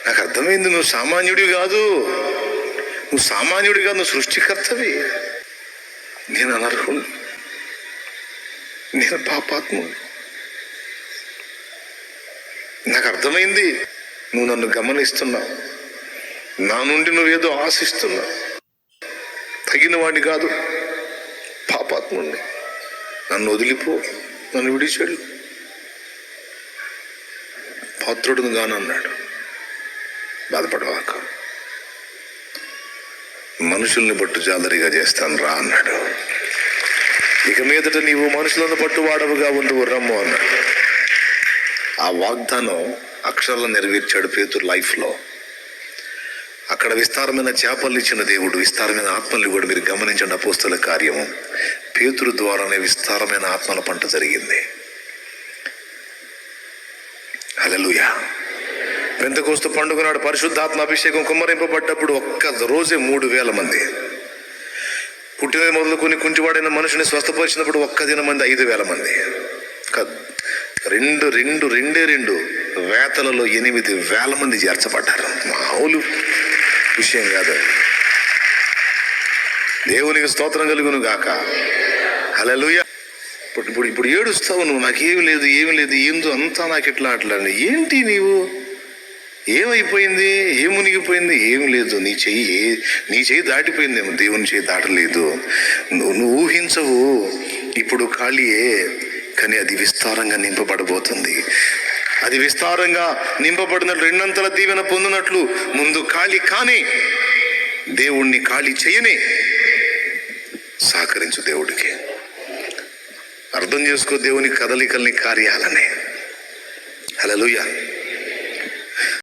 నాకు అర్థమైంది, నువ్వు సామాన్యుడివి కాదు, నువ్వు సృష్టికర్తవి. నేను అనర్హుడు, నేను పాపాత్ముడు. నాకు అర్థమైంది, నువ్వు నన్ను గమనిస్తున్నావు, నా నుండి నువ్వేదో ఆశిస్తున్నావు. తగిన వాడిని కాదు, పాపాత్ముడిని. నన్ను వదిలిపో, నన్ను విడిచెళ్ళు. పాత్రుడును గానన్నాడు. బాధపడవాక, మనుషుల్ని పట్టు జాలరిగా చేస్తాను రా అన్నాడు. ఇక మీదట నీవు మనుషులను పట్టువాడవుగా ఉండు రమ్ము అన్నాడు. ఆ వాగ్దానం అక్షరాలను నెరవేర్చాడు పేతురు లైఫ్లో. అక్కడ విస్తారమైన చేపలు ఇచ్చిన దేవుడు విస్తారమైన ఆత్మల్ని కూడా మీరు గమనించండి. అపోస్తల కార్యము పేతురు ద్వారానే విస్తారమైన ఆత్మల పంట జరిగింది. హల్లెలూయా. పెంతెకోస్తు పండుగ నాడు పరిశుద్ధాత్మ అభిషేకం కుమ్మరింపబడ్డప్పుడు ఒక్క రోజే 3,000 మంది. పుట్టినది మొదలుకొని కుంటివాడైన మనిషిని స్వస్థపరిచినప్పుడు ఒక్క దిన మంది 5,000 మంది. రెండే వేతలలో 8,000 మంది చేర్చబడ్డారు. మామూలు విషయం కాదు. దేవునికి స్తోత్రం కలుగును గాక. హల్లెలూయా. ఇప్పుడు ఏడుస్తావు నువ్వు, నాకేమి లేదు ఏందో అంతా నాకు ఎట్లా అట్లాండి. ఏంటి నీవు, ఏమైపోయింది, ఏం మునిగిపోయింది? ఏం లేదు, నీ చెయ్యి దాటిపోయిందేమో, దేవుని చెయ్యి దాటలేదు. నువ్వు ఊహించవు. ఇప్పుడు ఖాళీయే, కానీ అది విస్తారంగా నింపబడబోతుంది. అది విస్తారంగా నింపబడినట్లు 2 దీవెన పొందినట్లు ముందు ఖాళీ కానీ దేవుణ్ణి ఖాళీ చేయని సహకరించు. దేవుడికి అర్థం చేసుకో దేవుని కదలికల్ని, కార్యాలని. హల్లెలూయా.